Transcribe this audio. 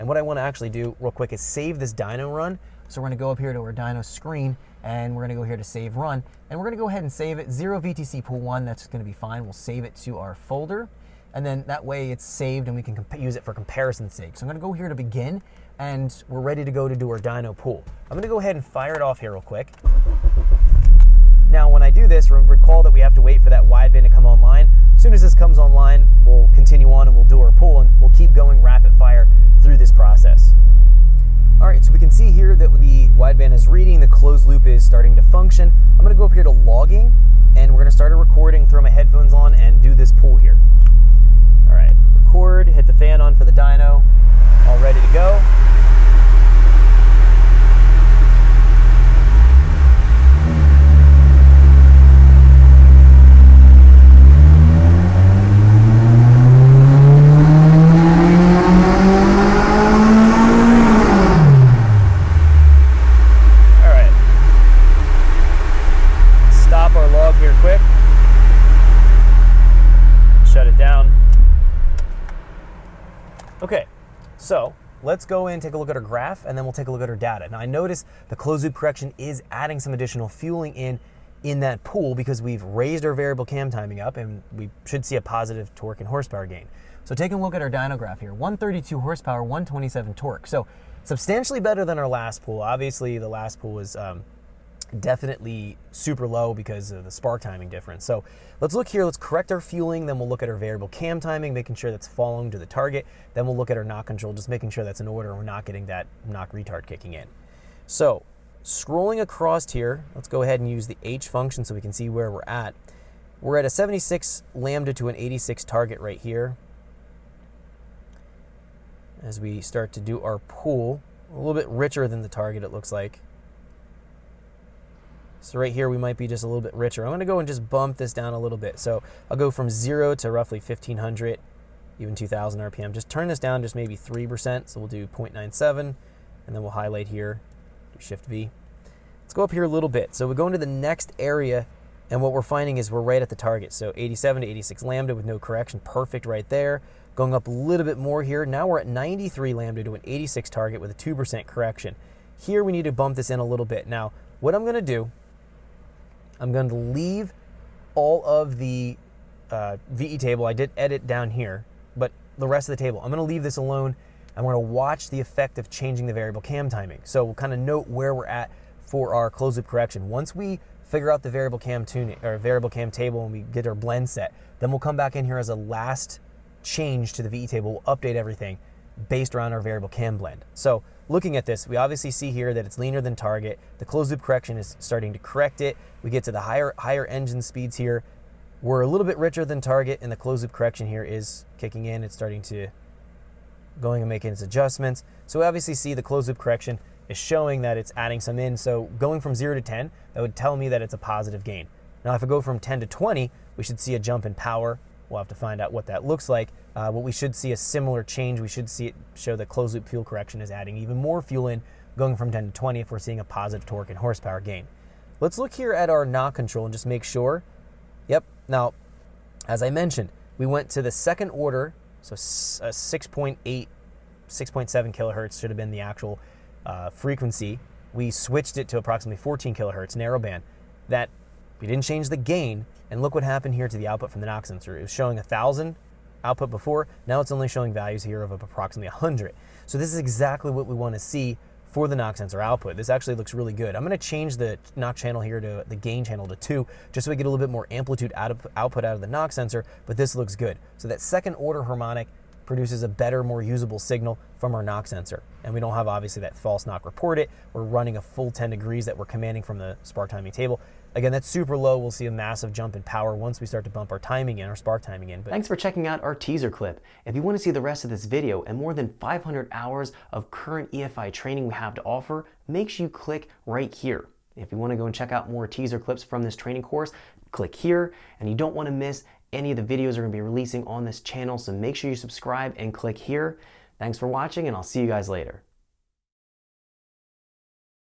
And what I want to actually do real quick is save this dyno run. So we're going to go up here to our dyno screen, and we're going to go here to save run, and we're going to go ahead and save it 0 VTC pool 1. That's going to be fine. We'll save it to our folder, and then that way it's saved and we can use it for comparison's sake. So I'm going to go here to begin, and we're ready to go to do our dyno pool. I'm going to go ahead and fire it off here real quick. Now when I do this, recall that we have to wait for that wideband to come online. As soon as this comes online, we'll continue on and we'll do our pool, and we'll keep going rapid fire through this process. All right, so we can see here that the wideband is reading, the closed loop is starting to function. I'm gonna go up here to logging, and we're gonna start a recording, throw my headphones on, and do this pool here. All right, record, hit the fan on for the dyno, all ready to go. Here quick, shut it down. Okay, so let's go in and take a look at our graph, and then we'll take a look at our data. Now I notice the closed loop correction is adding some additional fueling in that pool because we've raised our variable cam timing up, and we should see a positive torque and horsepower gain. So taking a look at our dyno graph here, 132 horsepower, 127 torque. So substantially better than our last pool. Obviously the last pool was definitely super low because of the spark timing difference. So let's look here, let's correct our fueling, then we'll look at our variable cam timing, making sure that's following to the target. Then we'll look at our knock control, just making sure that's in order and we're not getting that knock retard kicking in. So scrolling across here, let's go ahead and use the H function so we can see where we're at. We're at a 76 lambda to an 86 target right here. As we start to do our pool, a little bit richer than the target it looks like. So right here we might be just a little bit richer. I'm going to go and just bump this down a little bit. So I'll go from 0 to roughly 1500, even 2000 RPM. Just turn this down just maybe 3%. So we'll do 0.97, and then we'll highlight here, do Shift V. Let's go up here a little bit. So we go into the next area, and what we're finding is we're right at the target. So 87 to 86 lambda with no correction, perfect right there. Going up a little bit more here. Now we're at 93 lambda to an 86 target with a 2% correction. Here we need to bump this in a little bit. Now what I'm going to do, I'm going to leave all of the VE table. I did edit down here, but the rest of the table, I'm going to leave this alone. I'm going to watch the effect of changing the variable cam timing. So we'll kind of note where we're at for our closed loop correction. Once we figure out the variable cam tuning or variable cam table and we get our blend set, then we'll come back in here as a last change to the VE table. We'll update everything based around our variable cam blend. So looking at this, we obviously see here that it's leaner than target. The closed loop correction is starting to correct it. We get to the higher engine speeds here. We're a little bit richer than target, and the closed loop correction here is kicking in. It's starting to going and making its adjustments. So we obviously see the closed loop correction is showing that it's adding some in. So going from 0 to 10, that would tell me that it's a positive gain. Now if I go from 10 to 20, we should see a jump in power. We'll have to find out what that looks like. But we should see a similar change. We should see it show that closed loop fuel correction is adding even more fuel in, going from 10 to 20 if we're seeing a positive torque and horsepower gain. Let's look here at our knock control and just make sure. Yep, now, as I mentioned, we went to the second order, so 6.8, 6.7 kilohertz should have been the actual frequency. We switched it to approximately 14 kilohertz narrowband. That we didn't change the gain, and look what happened here to the output from the knock sensor. It was showing 1,000 output before, now it's only showing values here of approximately 100. So this is exactly what we want to see for the knock sensor output. This actually looks really good. I'm going to change the knock channel here to the gain channel to 2, just so we get a little bit more amplitude output out of the knock sensor, but this looks good. So that second order harmonic produces a better, more usable signal from our knock sensor. And we don't have obviously that false knock report. We're running a full 10 degrees that we're commanding from the spark timing table. Again, that's super low. We'll see a massive jump in power once we start to bump our timing in, our spark timing in. Thanks for checking out our teaser clip. If you want to see the rest of this video and more than 500 hours of current EFI training we have to offer, make sure you click right here. If you want to go and check out more teaser clips from this training course, click here. And you don't want to miss any of the videos we're going to be releasing on this channel, so make sure you subscribe and click here. Thanks for watching, and I'll see you guys later.